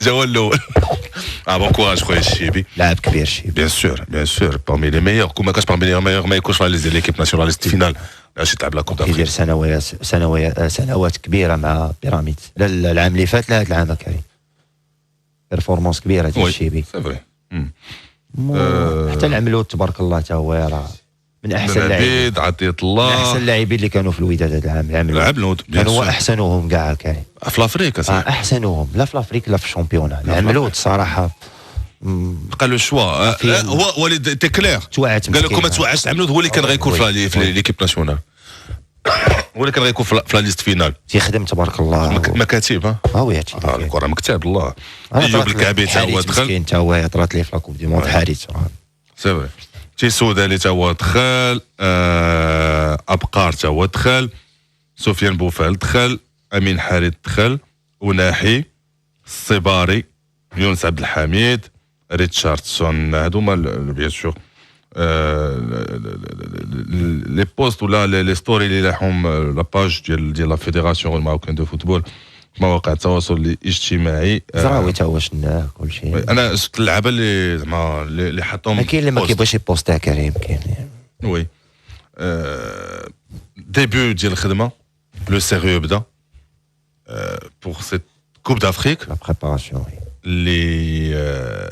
جا الاول. بون كوراج خويا الشيبي. لاعب كبير الشيبي. بيان سور بارمي لي ميور. كون ما كانش بارمي لي ميور ما يكونش راه ليكيب ناسيوناليست فينال. علاش تلعب لا كوب دافريك. كيدير سنوات كبيره مع بيراميد. لا العام اللي فات لا هذا العام كريم. بيرفورمانس كبيره ديال الشيبي. سي فري. حتى العملود تبارك الله تا هو راه من احسن اللاعبين. عطيه الله. من احسن اللاعبين اللي كانوا في الوداد هذا العام. العملود كان هو احسنهم كاع كريم. في الافريق صح. احسنهم لا في الافريق لا في الشامبيون. العملود صراحه قال له الشوا هو اللي تي كلير. قال لكم ما توعش العملود هو اللي كان غيكون في ليكيب ناسيونال. هو اللي كان غيكون في لا ليست فينال. تيخدم تبارك الله. مكاتب وي الكره مكتاب الله. ايوب الكعبي تا هو دخل. مسكين تا هو طرات ليه في لاكوب دي موند حارس. سي فري. تيسودالي تا هو دخل. ابقار تا هو دخل. سفيان بوفال دخل. امين حارث دخل. وناحي الصباري. يونس عبد الحميد. ريتشاردسون هذوما بيان سور لي بوست ولا لي ستوري اللي لاحهم لا باج ديال لا فيدراسيون الماروكان دو فوتبول في مواقع التواصل الاجتماعي. زراوي تا هو شناه كلشي. انا شفت اللعابه اللي زعما اللي حطهم. ما كاين اللي ما كيبغيش يبوستها كريم كاين. وي ديبيو ديال الخدمه لو سيريو بدا بور سيت كوب دافريك لا بريباراسيون اللي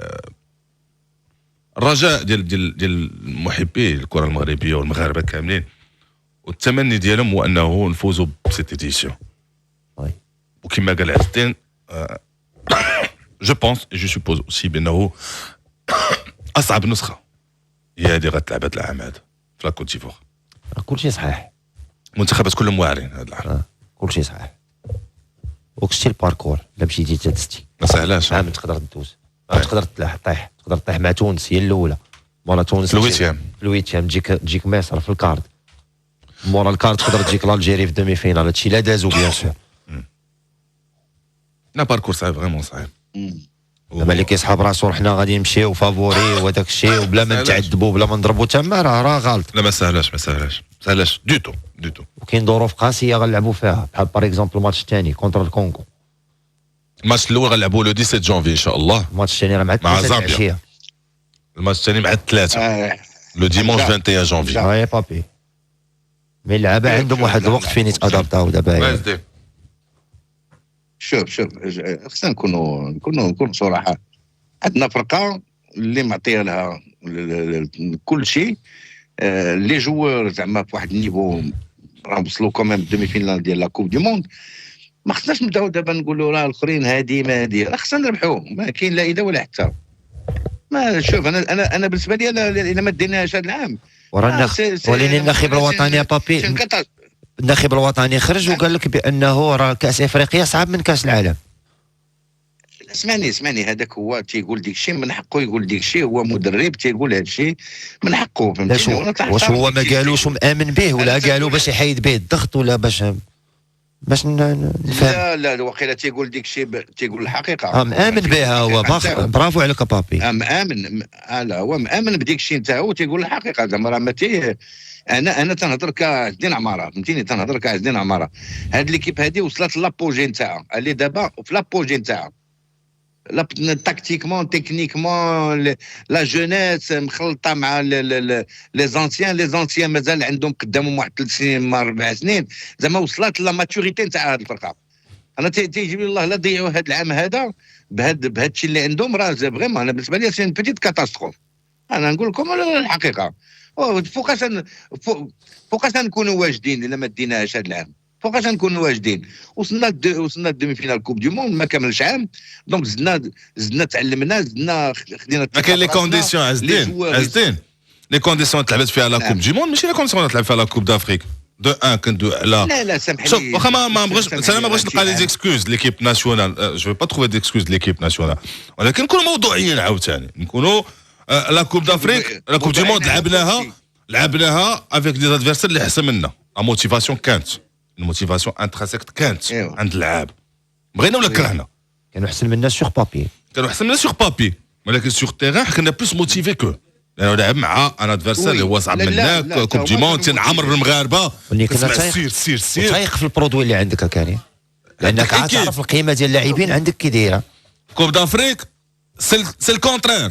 الرجاء ديال محبي الكره المغربيه والمغاربه كاملين والتمني ديالهم هو انه نفوزوا بسيت اديسيون. وي وكما قال عز الدين جو بونس جو سوبوز اوسي بانه اصعب نسخه هي هذه غتلعب هذا العام هذا في لا كوت ديفوار. كلشي صحيح. المنتخبات كلهم واعرين هذا العام. كلشي صحيح. وكشتي الباركور الا مشيتي تدستي ما سهلاش. عام تقدر تدوز. تقدر طيح مع تونس هي الاولى. مورا تونس الويتيام تجيك مصر في الكارد. مورا الكارد تقدر تجيك لالجيري في دومي فينال. هادشي لا دازو بيان سور. لا باركور صعيب فريمون صعيب. زعما اللي كيسحاب راسو حنا غادي نمشيو فافوري وداك الشيء وبلا ما نتعذبوا بلا ما نضربوا تما راه غلط. لا ما سهلاش دوتو. وكاين ظروف قاسيه غنلعبوا فيها بحال باغ اكزومبل الماتش الثاني كونتر الكونغو. الماتش الاول غنلعبوا لو 17 جونفي ان شاء الله. الماتش الثاني راه مع زامبيا. الماتش الثاني مع الثلاثه لو ديمونش 21 جونفي. يا بابي مي اللعابه عندهم واحد الوقت فين يتادابتاو دابا. شوف خصنا نكونوا صراحه. عندنا فرقه اللي معطيه لها كل شيء. لي جوار زعما في واحد النيفو راه وصلوا كوميم دومي فينال ديال لا كوب دي موند. ما خصناش نبداو دابا نقولوا راه الاخرين هادي ما هادي. راه خصنا نربحوا. ما كاين لا اذا ولا حتى. ما شوف انا بالنسبه لي الا ما ديناش هذا العام ولكن الناخب الوطني يا بابي الناخب الوطني خرج وقال لك بانه راه كاس افريقيا صعب من كاس العالم. اسمعني هذاك هو تيقول ديك الشيء من حقه يقول ديك الشيء. هو مدرب تيقول هذا الشيء من حقه. فهمتيني. واش هو ما قالوش ومآمن به ولا قالوا باش يحيد به الضغط ولا باش نفهم. لا واقيلا تيقول ديك الشيء تيقول الحقيقه. مآمن بها هو. برافو عليك بابي. مآمن. لا هو مآمن بديك الشيء نتاعو تيقول الحقيقه. زعما راه ما انا تنهضر كعز الدين عماره. فهمتيني تنهضر كعز الدين عماره. هاد ليكيب هادي وصلت لابوجي نتاعها اللي دابا في لابوجي نتاعها. لا تاكتيكمون تكنيكمون لا جونيس مخلطه مع لي زانسيان مازال عندهم قدامهم واحد 3 سنين 4 سنين. زعما وصلت لا ماتوريتي نتاع هذه الفرقه. انا تيجيب الله لا ضيعوا هذا العام هذا بهذا الشيء اللي عندهم. راه فريمون انا بالنسبه لي سي ان بيتيت كاتاستروف. انا نقول لكم الحقيقه. فوقاش نكونوا واجدين الا ما ديناهاش هذا العام. فوقاش نكونوا واجدين. وصلنا الدومي فينال كوب دي موند ما كملش عام. دونك زدنا تعلمنا خدينا. ما كاين لي كونديسيون عز الدين لي كونديسيون تلعبت فيها لا كوب دي موند ماشي لي كونديسيون تلعب فيها لا كوب دافريك. دو ان كندو على لا سامحني. شوف واخا ما بغيتش نلقى لي زيكسكوز ليكيب ناسيونال. جو با تروفي ديكسكوز ليكيب ناسيونال ولكن نكونوا موضوعيين عاوتاني. نكونوا لا كوب دافريك لا كوب دي موند لعبناها افيك دي ادفيرسير اللي احسن منا. لا موتيفاسيون كانت الموتيفاسيون انتريسيك كانت عند اللعاب. بغينا ولا كرهنا كانوا احسن منا سوغ بابي ولكن سوغ تيران كنا بلوس موتيفي كو لانه لعب مع ان ادفيرسير اللي هو صعب منك. كوب دي موند تنعمر بالمغاربه. سير تايق في البرودوي اللي عندك كريم. لانك عاد تعرف القيمه ديال اللاعبين عندك كي دايره. كوب دافريك سي الكونترير.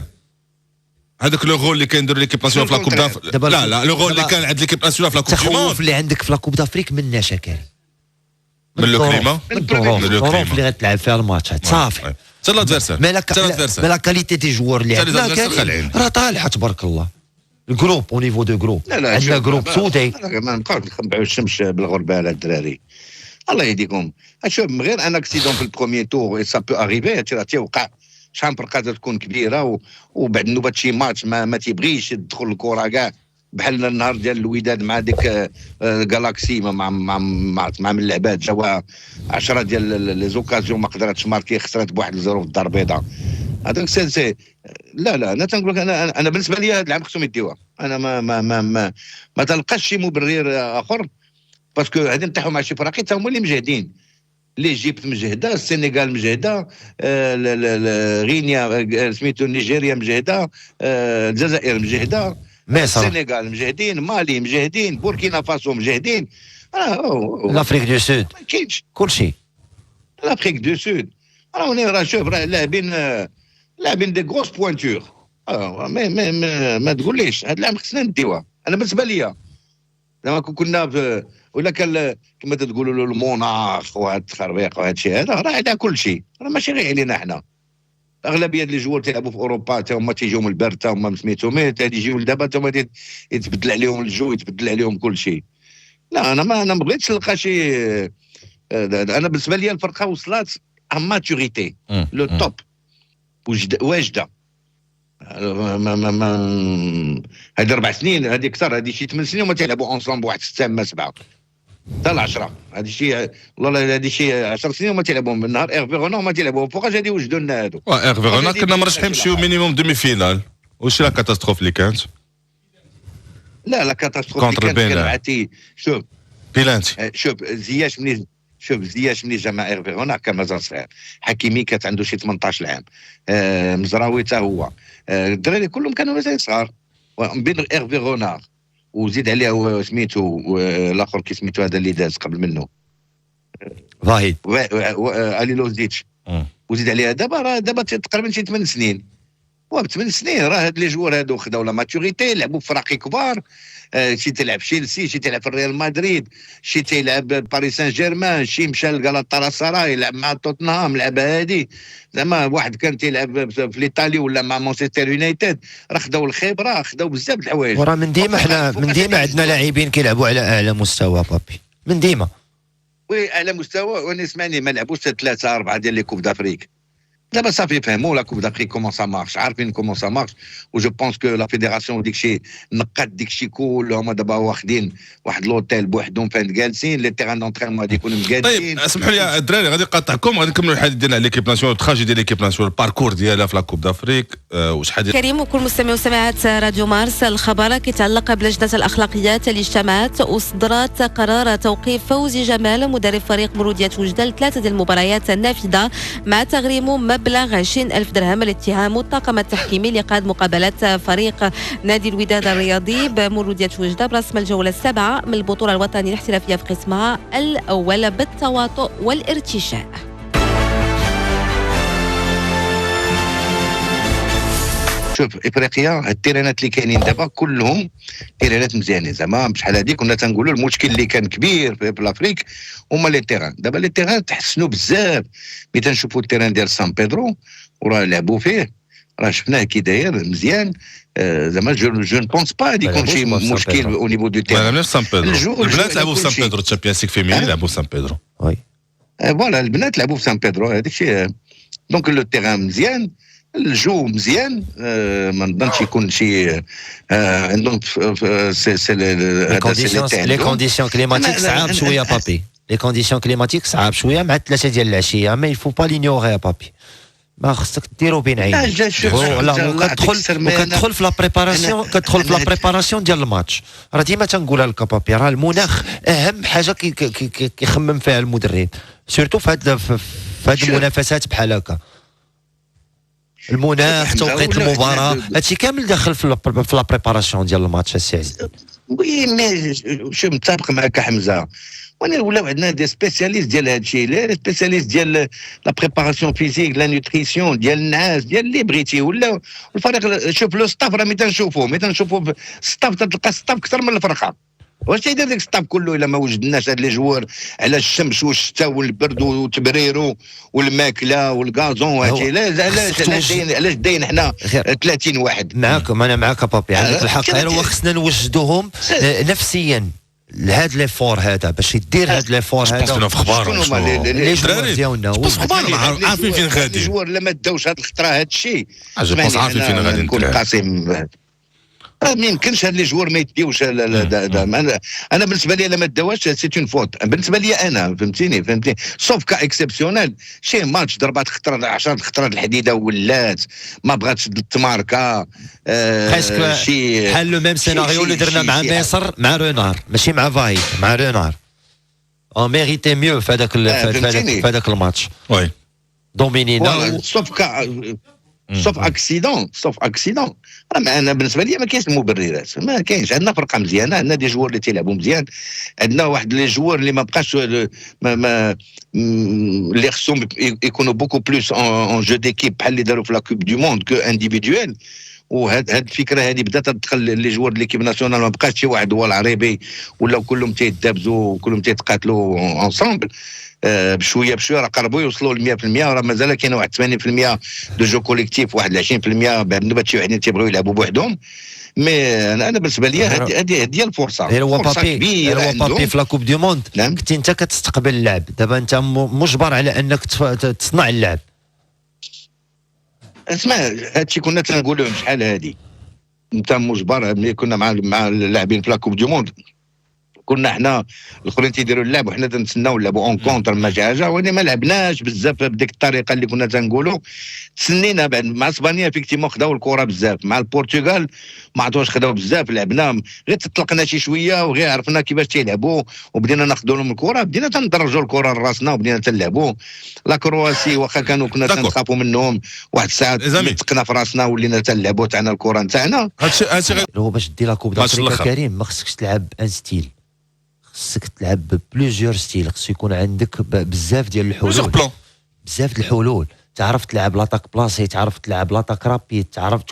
هذاك لو رول اللي كيندير ليكيب ناسيونال في لاكوب دافريك، لا لو رول اللي كان عند ليكيب ناسيونال في لاكوب دو موند. التخوف اللي عندك في لاكوب دافريك من شكاري، من لو كليما، من الظروف اللي غتلعب فيها الماتش صافي. سي لادفيرسير، مي لا كاليتي دي جوار اللي عندنا راه طالعه تبارك الله. الجروب او نيفو دو جروب عندنا جروب سوداء. ما نبقاوش نخبعوا الشمس بالغربه على الدراري، الله يهديكم. شوف من غير ان اكسيدون في البروميي تور سا بو اريفي، تيوقع شحال من فرقه تكون كبيره وبعد نوبه شي ماتش ما تيبغيش تدخل الكره كاع، بحال النهار ديال الوداد مع ديك جالاكسي مع من اللعبات جاوا 10 ديال لي زوكازيون ما قدرتش ماركي، خسرت بواحد الظروف الدار البيضاء. هذاك سي لا انا تنقول لك انا بالنسبه لي هذا العام خصهم يديوها. انا ما تلقاش شي مبرر اخر، باسكو هادي نطيحوا مع شي فرق حتى هما اللي مجهدين. ليجيبت مجهده، السنغال مجهده، غينيا سميتو نيجيريا مجهده، الجزائر مجهده، السنغال مجهدين، مالي مجهدين، بوركينا فاسو مجهدين، لافريك دو سود ما كاينش كلشي. لافريك دو سود راه شوف راه لاعبين دي غروس بوانتور. ما تقوليش هذا العام خصنا نديوها. انا بالنسبه ليا لما كنا ولا كان كما تقولوا له المونارخ وهذا التخربيق وهذا الشيء هذا راه على كل شيء، راه ماشي غير علينا حنا. اغلبيه ديال الجوار تيلعبوا في اوروبا حتى هما تيجيو من البرد، حتى هما سميتو يجيو دابا حتى هما يتبدل عليهم الجو، يتبدل عليهم كل شيء. لا انا ما بغيتش نلقى شي. انا بالنسبه لي الفرقه وصلت ا ماتوريتي لو توب واجده. هذه 4 سنين، هذه اكثر، هذه شي 8 سنين وما تيلعبوا اونصومبل بواحد 6 ما 7 حتى ل 10. هذه شي والله هذه شي 10 سنين وما تيلعبوا من نهار ايرفيغونا وما تيلعبوا. فوقاش غادي يوجدوا لنا هادو؟ ايرفيغونا كنا مرشحين نمشيو مينيموم دومي فينال. واش لا كاتاستروف اللي كانت؟ لا كاتاستروف اللي كانت عرفتي. شوف بيلانتي، شوف زياش ملي جا مع ايرفيغونا كان مازال صغير. حكيمي كانت عنده شي 18 عام، مزراوي حتى هو، الدراري كلهم كانوا مازال صغار. من بين ايرفيغونا وزيد عليه سميتو الاخر كي سميتو هذا اللي داز قبل منه ظاهر علي لوزيتش، وزيد عليها دابا تقريبا شي 8 سنين. ب8 سنين راه هاد لي جوار هادو خداو لا ماتوريتي، لعبوا في فرق كبار. شي تلعب تشيلسي، شي تلعب في الريال مدريد، شي تلعب باريس سان جيرمان، شي مشى لغالاتا سراي لعب مع توتنهام، لعب هادي زعما واحد كان تيلعب في الايطالي ولا مع مانشستر يونايتد. راه خداو الخبره، خداو بزاف د الحوايج. وراه من ديما عندنا لاعبين كيلعبوا على اعلى مستوى بابي، من ديما. وي اعلى مستوى. وانا سمعني ما لعبوش 3 4 ديال لي كوب دافريك. دابا صافي فهموا لا كوب دافريك كومون سا مارش، عارفين كومون سا مارش. وجو بونس كو لا فيديراسيون ديكشي نقات ديكشي كلهم دابا واخدين واحد لوتيل بوحدهم فين جالسين، لي تيران دونترينمون غادي يكونوا مقادين. طيب اسمحوا لي الدراري غادي نقاطعكم، غادي نكملوا الحديث ديالنا على ليكيب ناسيونال، التراجي ديال ليكيب ناسيونال، الباركور ديالها في لا كوب دافريك. وشحال كريم وكل مستمعي وسماعات راديو مارس، الخبر كيتعلق بلجنه الاخلاقيات اللي اجتمعت واصدرت قرار توقيف فوزي جمال مدرب فريق مولوديه وجده 3 ديال المباريات النافذه مع تغريمه مبلغ 20,000 درهم لاتهام الطاقم التحكيمي اللي قاد مقابله فريق نادي الوداد الرياضي بمولوديه وجده برسم الجوله 7 من البطوله الوطنيه الاحترافيه في قسمها الاول بالتواطؤ والارتشاء. شوف افريقيا التيرانات اللي كاينين دابا كلهم تيرانات مزيانين. زعما بشحال هذه كنا تنقولوا المشكل اللي كان كبير في الافريك هما لي تيران. دابا لي تيران تحسنوا بزاف. ملي تنشوفوا التيران ديال سان بيدرو وراه لعبوا فيه، راه شفناه كي داير مزيان. زعما جو نبونس با غادي يكون شي مشكل او نيفو دو تيران. لا سان بيدرو البنات لعبوا في سان بيدرو، تشامبيونز ليغ فيميني لعبوا في سان بيدرو. وي فوالا البنات لعبوا في سان بيدرو، هذاك الشيء. دونك لو تيران مزيان، الجو مزيان. ما نظنش يكون شي عندهم لي كونديسيون كليماتيك صعاب شويه بابي. لي كونديسيون كليماتيك صعاب شويه مع 3 ديال العشيه، ما يفو با لينيوغي بابي. ما خصك ديرو بين عينيك. وكتدخل في لا بريباراسيون، كتدخل في لا بريباراسيون ديال الماتش. راه ديما تنقولها لك بابي، راه المناخ اهم حاجه كيخمم فيها المدرب، سورتو في هاد المنافسات بحال هكا. المناخ، توقيت المباراه، هادشي كامل داخل في لا بريباراسيون ديال الماتش السي عزيز. وي مي شو متفق معك حمزه، ولاو عندنا دي سبيسياليست ديال هذا الشيء، لي سبيسياليست ديال لا بريباراسيون فيزيك، لا نوتريسيون ديال الناس، ديال اللي بغيتي. ولاو الفريق، شوف لو ستاف راه ملي تنشوفوه ستاف، تلقى ستاف اكثر من الفرقه. واش تيدير ديك ستاف كله الا ما وجدناش هاد لي جوار على الشمس والشتاء والبرد والتبرير والماكله والغازون وهادشي؟ علاش داين حنا 30 واحد؟ معاكم، انا معاك بابي، عندك الحق. هو خصنا نوجدوهم نفسيا لهاد لي فور هذا باش يدير هاد لي فور هذا. في اخبار لي جوار ديالنا عارفين فين غادي. الجوار الا ما داوش هاد الخطره هاد الشيء عارفين فين غادي نكون قاسم. ما يمكنش هاد لي جوار ما يديوش. انا بالنسبه لي ما داوش سي اون فوت بالنسبه لي انا، فهمتيني سوف كا اكسبسيونيل. شي ماتش ضربات خطرات 10 خطرات الحديده ولات ما بغاتش التماركه. شي بحال لو ميم سيناريو اللي درنا مع مصر مع رونار، ماشي مع فايد، مع رونار. اون ميريتي ميو في هذاك الماتش. وي دومينينا سوف اكسيدون. انا بالنسبه لي ما كاينش المبررات، ما كاينش. عندنا فرقه مزيانه، عندنا دي جوار اللي تيلعبوا مزيان، عندنا واحد لي جوار اللي ما بقاش اللي خصهم يكونوا بوكو بلوس اون جو ديكيب بحال اللي داروا في لا كوب دو موند كو انديفيدويل. وهاد الفكره هذه بدات تدخل لي جوار ديال ليكيب ناسيونال، ما بقاش شي واحد هو العريبي ولا كلهم تيدابزوا وكلهم تيتقاتلوا اونصامبل. بشويه راه قربوا يوصلوا ل 100%. راه مازال كاين واحد 80% دو جو كوليكتيف، واحد 20% بالنسبه لشي وحدين تيبغيو يلعبوا بوحدهم. مي انا بالنسبه لي هذه هي الفرصه. هو بابي في لا كوب دو موند كنت انت كتستقبل اللعب، دابا انت مجبر على انك تصنع اللعب. اسمع، هادشي كنا تنقولوه شحال هادي، انت مجبر. ملي كنا مع اللاعبين في لا كوب دو موند كنا حنا الاخرين تيديروا اللعب وحنا تنتسناو نلعبوا اون كونتر ما حاجه، ولكن ما لعبناش بزاف بديك الطريقه اللي كنا تنقولوا. تسنينا بعد مع اسبانيا فيكتيمون خداو الكره بزاف، مع البرتغال ما عطوش خداو بزاف، لعبنا غير تطلقنا شي شويه وغير عرفنا كيفاش تيلعبوا وبدينا ناخذوا لهم الكره، بدينا تندرجوا الكره لراسنا وبدينا تنلعبوا. لا كرواسي واخا كنا تنخافوا منهم، واحد الساعه تقنا في راسنا ولينا تنلعبوا تاعنا الكره نتاعنا. هادشي هو باش دير لا كوب دافريكا كريم ما خصكش تلعب ان ستيل، خصك تلعب ببليزيور ستيل، خص يكون عندك بزاف ديال الحلول، بزاف د الحلول. تعرف تلعب لاطاك بلاصي، تعرف تلعب لاطاك رابيد، تعرف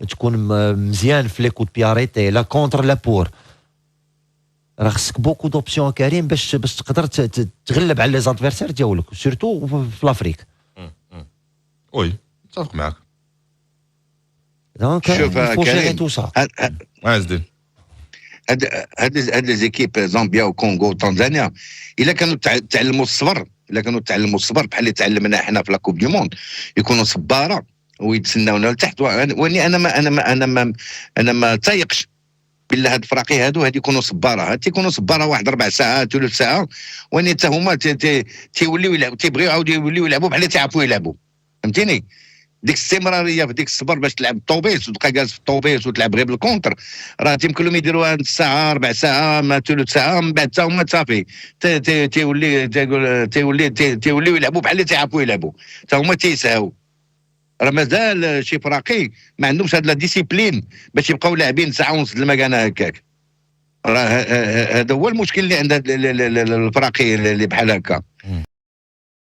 تكون مزيان في لي كود بياريتي لا كونتر لا بور. راه خصك بوكو دوبسيون كريم باش تقدر تغلب على لي زادفيرسير ديالك، سورتو في لافريك. وي متفق معاك. دونك كريم تو سا هاد لي زيكيب زامبيا وكونغو وتنزانيا الا كانوا تعلموا الصبر، بحال اللي تعلمنا احنا في لا كوب دو موند، يكونوا صباره ويتسناونا لتحت. واني انا ما تايقش بالله هاد الفراقي هادو يكونوا صباره، تيكونوا صباره واحد 4 ساعات 3 ساعات، واني حتى هما تيوليو يلعبوا، تيبغيو يعاودوا يوليو يلعبوا بحال اللي تيعرفوا يلعبوا. فهمتيني؟ ديك الاستمراريه في ديك الصبر باش تلعب الطوبيس وتبقى جالس في الطوبيس وتلعب غير بالكونتر، راه تيمكن لهم يديروها نص ساعه 4 ساعه ما 3 ساعه، من بعد حتى هما صافي تيوليو يلعبوا بحال اللي تيعرفوا يلعبوا، حتى هما تيساو. راه مازال شي فراقي ما عندهمش هاد لا ديسيبلين باش يبقاو لاعبين ساعه ونص المكانه هكاك. راه هذا هو المشكل اللي عند الفراقي اللي بحال هكا.